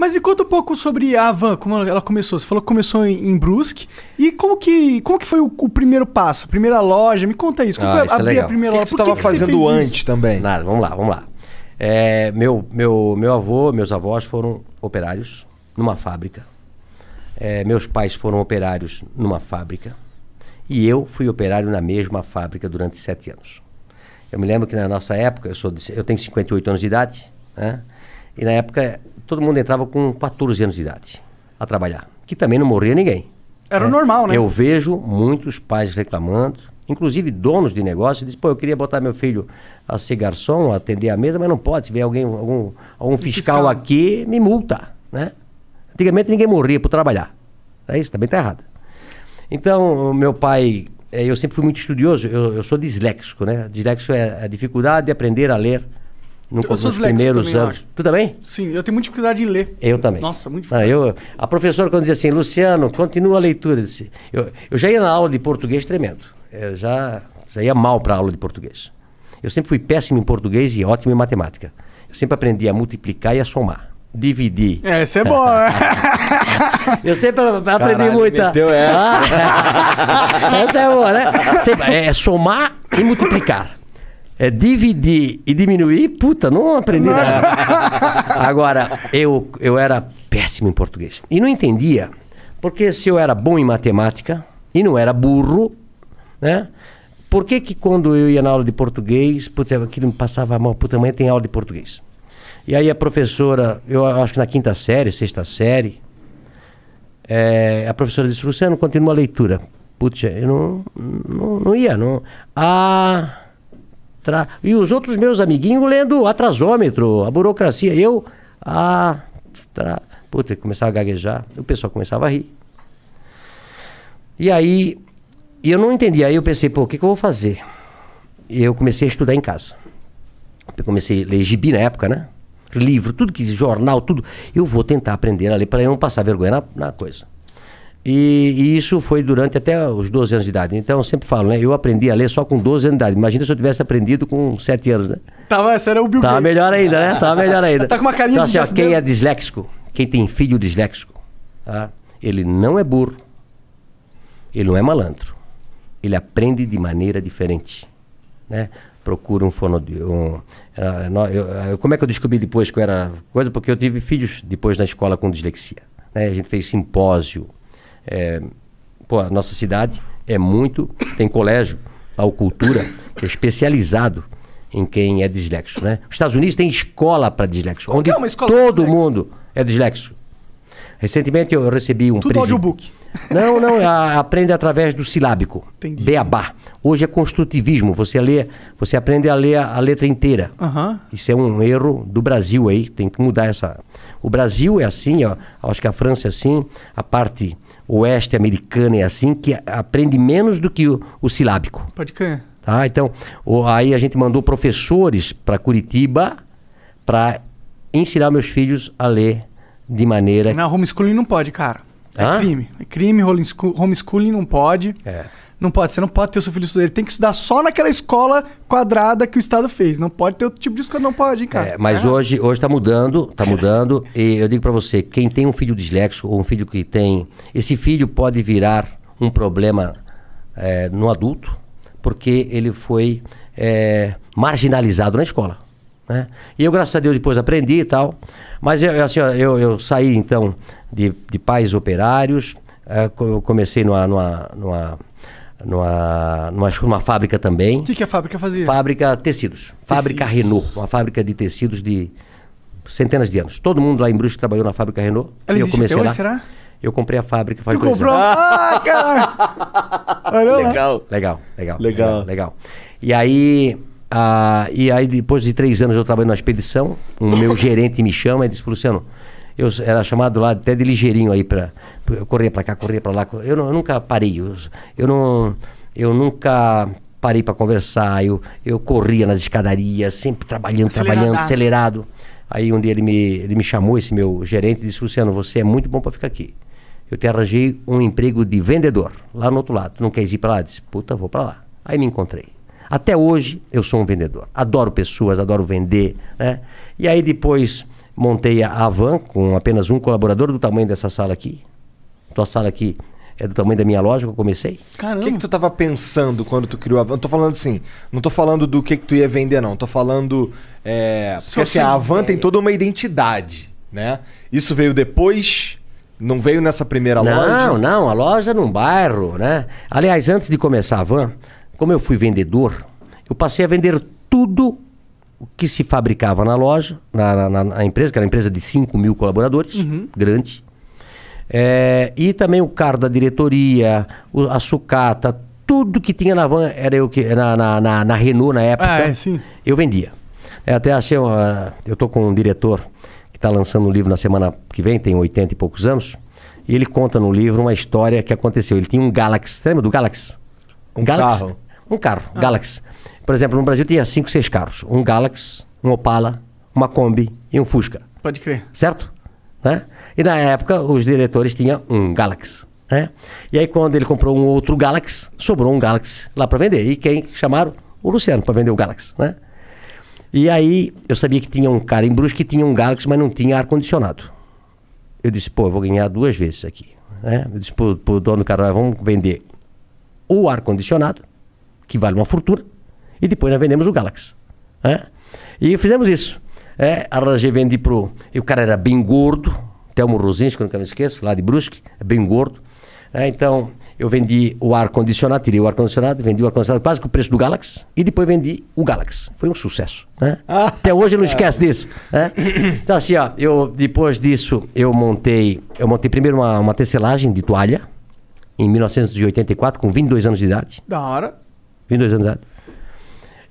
Mas me conta um pouco sobre a Havan, como ela começou. Você falou que começou em Brusque. E como que foi o primeiro passo, a primeira loja? Me conta isso. Como foi abrir a primeira loja? O que você estava fazendo antes também? Nada, vamos lá. Meus avós foram operários numa fábrica. Meus pais foram operários numa fábrica. E eu fui operário na mesma fábrica durante 7 anos. Eu me lembro que na nossa época, eu tenho 58 anos de idade, né? E na época todo mundo entrava com 14 anos de idade a trabalhar, que também não morria ninguém. Era normal, né? Eu vejo muitos pais reclamando, inclusive donos de negócio, dizem, pô, eu queria botar meu filho a ser garçom, a atender a mesa, mas não pode. Se vier algum fiscal aqui, me multa, né? Antigamente ninguém morria por trabalhar. Isso também está errado. Então, meu pai, eu sempre fui muito estudioso, eu sou disléxico, né? Disléxico é a dificuldade de aprender a ler nos primeiros anos. Tu também? Sim, eu tenho muita dificuldade em ler. Eu também. Nossa, muito difícil. A professora, quando dizia assim, Luciano, continua a leitura. Eu já ia na aula de português tremendo. Eu já ia mal para a aula de português. Eu sempre fui péssimo em português e ótimo em matemática. Eu sempre aprendi a multiplicar e a somar. Dividir. Isso é bom, né? Eu sempre aprendi muito. Essa é boa, né? É somar e multiplicar. Dividir e diminuir, puta, não aprendi nada. Agora, eu era péssimo em português. E não entendia, porque se eu era bom em matemática e não era burro, né? Por que quando eu ia na aula de português, puta, aquilo me passava mal, puta, amanhã tem aula de português. E aí a professora, eu acho que na 5ª série, 6ª série, a professora disse, Luciano, continua a leitura. Putz, eu não ia, não. E os outros meus amiguinhos lendo atrasômetro, a burocracia. E eu, puta, começava a gaguejar, o pessoal começava a rir. E aí, eu não entendia. Aí eu pensei, pô, o que eu vou fazer? E eu comecei a estudar em casa. Eu comecei a ler gibi na época, né? Livro, tudo que jornal, tudo. Eu vou tentar aprender a ler para eu não passar vergonha na coisa. E isso foi durante até os 12 anos de idade. Então eu sempre falo, né? Eu aprendi a ler só com 12 anos de idade. Imagina se eu tivesse aprendido com 7 anos, né? Esse era o Bill Gates. Tava melhor ainda, né? Tava melhor ainda. Tá com uma carinha então, de assim, quem é disléxico, quem tem filho disléxico, tá? Ele não é burro, ele não é malandro. Ele aprende de maneira diferente, né? Procura um fonoaudiólogo. Como é que eu descobri depois que eu era coisa? Porque eu tive filhos depois na escola com dislexia, né? A gente fez simpósio. A nossa cidade tem colégio, a Cultura, que é especializado em quem é disléxico, né? Os Estados Unidos tem escola para disléxico, onde todo mundo é disléxico. Recentemente eu recebi um tudo audiobook. Não, aprende através do silábico. Entendi. Beabá. Hoje é construtivismo, você aprende a ler a letra inteira. Isso é um erro do Brasil aí, tem que mudar essa... O Brasil é assim, ó, acho que a França é assim, a parte oeste americana é assim, que aprende menos do que o silábico. Pode crer. Tá? Então, aí a gente mandou professores para Curitiba para ensinar meus filhos a ler de maneira... Não, homeschooling não pode, cara. Crime. É crime, homeschooling não pode. Não pode, você não pode ter o seu filho estudar. Ele tem que estudar só naquela escola quadrada que o Estado fez. Não pode ter outro tipo de escola, não pode, hein, cara. Mas hoje tá mudando. E eu digo pra você, quem tem um filho disléxico ou um filho que tem... Esse filho pode virar um problema no adulto, porque ele foi marginalizado na escola, né? E eu, graças a Deus, depois aprendi e tal. Mas eu saí, então, de pais operários. Eu comecei numa fábrica também. O que a fábrica fazia? Fábrica tecidos. Fábrica Renault. Uma fábrica de tecidos de centenas de anos. Todo mundo lá em Brusque trabalhou na fábrica Renault. Ela eu comecei até hoje, lá. será? Eu comprei a fábrica faz 2 anos. Tu comprou? Caralho! Legal. E aí depois de 3 anos eu trabalhei numa expedição. O meu gerente me chama e disse, Luciano, eu era chamado lá até de ligeirinho aí eu corria pra cá, corria pra lá. Eu nunca parei. Eu nunca parei pra conversar. Eu corria nas escadarias, sempre trabalhando, acelerado. Aí um dia ele me chamou, esse meu gerente, e disse, Luciano, você é muito bom pra ficar aqui. Eu te arranjei um emprego de vendedor, lá no outro lado. Tu não queres ir pra lá? Eu disse, puta, vou pra lá. Aí me encontrei. Até hoje eu sou um vendedor. Adoro pessoas, adoro vender, né? E aí depois montei a van com apenas um colaborador do tamanho dessa sala aqui. Tua sala aqui é do tamanho da minha loja que eu comecei. Caramba. O que tu tava pensando quando tu criou a van? Não tô falando assim, não tô falando do que tu ia vender, não. Tô falando... porque assim, a van tem toda uma identidade, né? Isso veio depois... Não veio nessa primeira loja? Não, a loja num bairro, né? Aliás, antes de começar a van, como eu fui vendedor, eu passei a vender tudo o que se fabricava na loja, na empresa, que era uma empresa de 5 mil colaboradores, grande. E também o carro da diretoria, a sucata, tudo que tinha na van, era eu que na Renault na época, eu vendia. Até achei, eu tô com um diretor que está lançando um livro na semana que vem, tem 80 e poucos anos, e ele conta no livro uma história que aconteceu. Ele tinha um Galaxy, você lembra do Galaxy? Carro? Um carro, Galaxy. Por exemplo, no Brasil tinha 5, 6 carros. Um Galaxy, um Opala, uma Kombi e um Fusca. Pode crer. Certo? Né? E na época os diretores tinham um Galaxy. Né? E aí quando ele comprou um outro Galaxy, sobrou um Galaxy lá para vender. E quem chamaram? O Luciano para vender o Galaxy. Né? E aí eu sabia que tinha um cara em Brusque que tinha um Galaxy, mas não tinha ar-condicionado. Eu disse, pô, eu vou ganhar 2 vezes aqui. Né? Eu disse pro dono do carro, vamos vender o ar-condicionado, que vale uma fortuna, e depois nós vendemos o Galaxy. Né? E fizemos isso. Arranjei, vendi pro... E o cara era bem gordo, Telmo Rosinski, que eu nunca me esqueço, lá de Brusque, bem gordo. Então, eu vendi o ar-condicionado, tirei o ar-condicionado, vendi o ar-condicionado quase com o preço do Galaxy, e depois vendi o Galaxy. Foi um sucesso. Né? Até hoje eu não esqueço disso. Né? Então, assim, ó, depois disso, eu montei primeiro uma tecelagem de toalha, em 1984, com 22 anos de idade. Da hora. 22 anos de idade.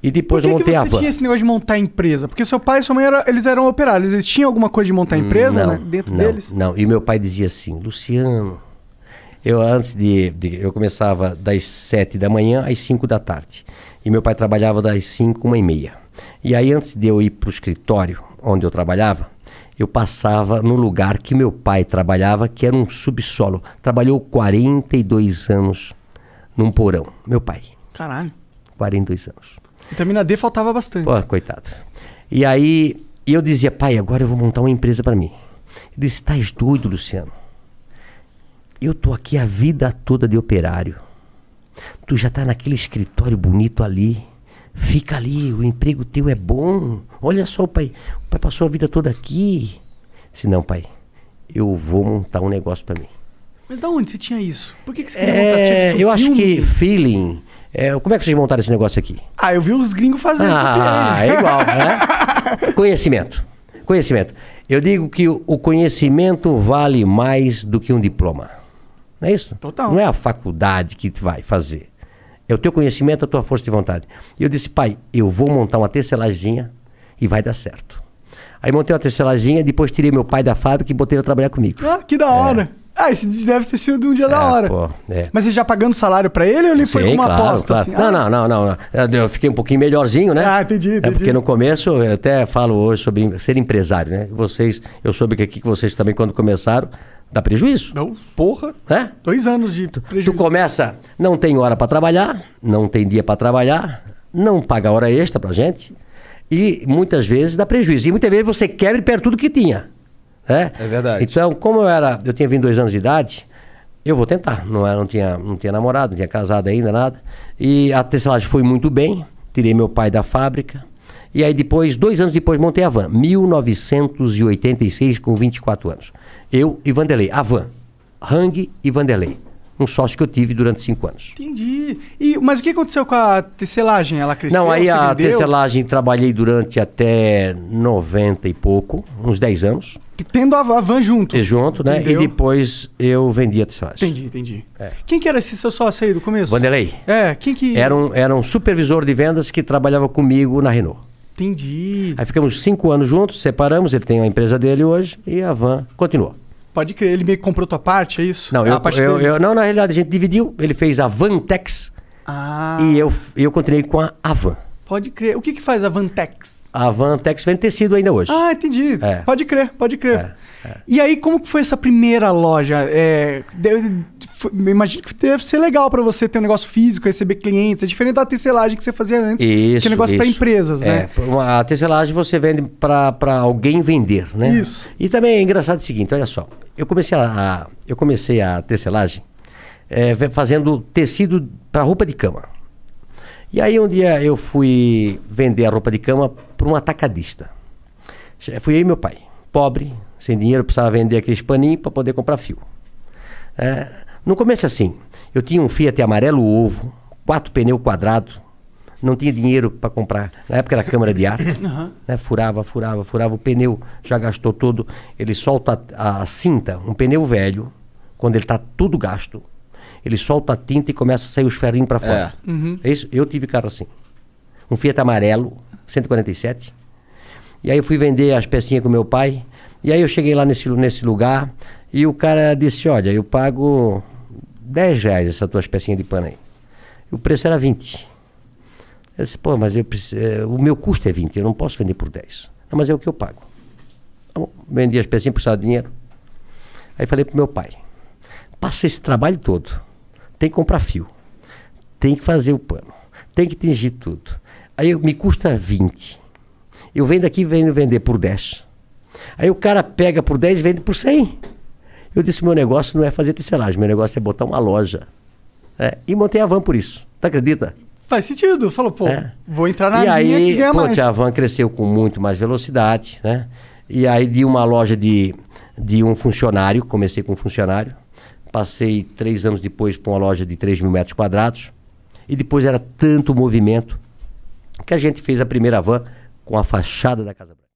E depois eu montei a van. Por que você tinha esse negócio de montar empresa? Porque seu pai e sua mãe eles eram operários. Eles tinham alguma coisa de montar empresa, né, dentro deles? Não, e meu pai dizia assim, Luciano, eu começava das 7 da manhã às 5 da tarde. E meu pai trabalhava das 5, 1h30. E aí antes de eu ir para o escritório onde eu trabalhava, eu passava no lugar que meu pai trabalhava, que era um subsolo. Trabalhou 42 anos num porão. Meu pai. Caralho. 42 anos. Vitamina D faltava bastante. Pô, coitado. E aí eu dizia, pai, agora eu vou montar uma empresa para mim. Ele disse, estás doido, Luciano? Eu tô aqui a vida toda de operário. Tu já tá naquele escritório bonito ali. Fica ali, o emprego teu é bom. Olha só, o pai passou a vida toda aqui. Eu disse, não, pai, eu vou montar um negócio para mim. Mas da onde você tinha isso? Por que você queria montar? Eu acho que feeling... como é que vocês montaram esse negócio aqui? Eu vi os gringos fazendo. É igual, né? Conhecimento. Eu digo que o conhecimento vale mais do que um diploma. Não é isso? Total. Não é a faculdade que te vai fazer. É o teu conhecimento, a tua força de vontade. E eu disse, pai, eu vou montar uma tecelaginha e vai dar certo. Aí montei uma tecelaginha, depois tirei meu pai da fábrica e botei ele a trabalhar comigo. Que da hora. Esse deve ter sido um dia da hora. Pô, Mas você já pagando salário pra ele ou ele foi com uma aposta? Claro. Assim? Não. Eu fiquei um pouquinho melhorzinho, né? Entendi. Porque no começo, eu até falo hoje sobre ser empresário, né? Eu soube que aqui vocês também, quando começaram, dá prejuízo. Não, porra. 2 anos de prejuízo. Tu começa, não tem hora pra trabalhar, não tem dia pra trabalhar, não paga hora extra pra gente, e muitas vezes dá prejuízo. E muitas vezes você quebra e perde tudo que tinha. É verdade. Então, como eu tinha 22 anos de idade, eu vou tentar. Não tinha namorado, não tinha casado ainda, nada. E a tecelagem foi muito bem. Tirei meu pai da fábrica. E aí depois, 2 anos depois, montei a van. 1986, com 24 anos. Eu e Vanderlei. A van. Hang e Vanderlei. Um sócio que eu tive durante 5 anos. Entendi. Mas o que aconteceu com a tecelagem? Ela cresceu? Não, aí a vendeu? tecelagem trabalhei durante até 90 e pouco, uns 10 anos. Tendo a van junto. Junto, né? Entendeu? E depois eu vendi a tecelagem. Entendi. Quem que era esse seu sócio aí do começo? Vanderlei. Quem que... Era um supervisor de vendas que trabalhava comigo na Renault. Entendi. Aí ficamos 5 anos juntos, separamos, ele tem a empresa dele hoje e a van continuou. Pode crer, ele meio que comprou tua parte, é isso? Não, não, na realidade a gente dividiu, ele fez a Vantex e eu continuei com a van. Pode crer. O que faz a Vantex? A Vantex vende tecido ainda hoje. Entendi. Pode crer. E aí, como que foi essa primeira loja? Imagino que deve ser legal para você ter um negócio físico, receber clientes. É diferente da tecelagem que você fazia antes, que é um negócio para empresas, né? A tecelagem você vende para alguém vender, né? Isso. E também é engraçado o seguinte, olha só. Eu comecei a tecelagem fazendo tecido para roupa de cama. E aí um dia eu fui vender a roupa de cama para um atacadista. Fui eu e meu pai, pobre, sem dinheiro, precisava vender aqueles paninhos para poder comprar fio. No começo assim, eu tinha um Fiat amarelo ovo, 4 pneus quadrados, não tinha dinheiro para comprar. Na época era câmara de ar, né? Furava, o pneu já gastou todo. Ele solta a cinta, um pneu velho, quando ele está tudo gasto, ele solta a tinta e começa a sair os ferrinhos para fora. É isso? Eu tive carro assim. Um Fiat amarelo, 147. E aí eu fui vender as pecinhas com meu pai. E aí eu cheguei lá nesse lugar e o cara disse, olha, eu pago R$10 essas tuas pecinhas de pano aí. E o preço era 20. Eu disse, pô, mas o meu custo é 20, eu não posso vender por 10. Não, mas é o que eu pago. Tá bom, vendi as pecinhas, precisava de dinheiro. Aí falei pro meu pai, passa esse trabalho todo, tem que comprar fio, tem que fazer o pano, tem que tingir tudo. Aí me custa 20. Eu venho daqui e venho vender por 10. Aí o cara pega por 10 e vende por 100. Eu disse, meu negócio não é fazer tecelagem, meu negócio é botar uma loja. E montei a Van por isso. Tu acredita? Faz sentido. Falou, pô, vou entrar na linha que ganha mais. A Van cresceu com muito mais velocidade, né? E aí de uma loja de um funcionário, comecei com um funcionário, passei 3 anos depois para uma loja de 3.000 metros quadrados, e depois era tanto movimento que a gente fez a primeira Van com a fachada da Casa Branca.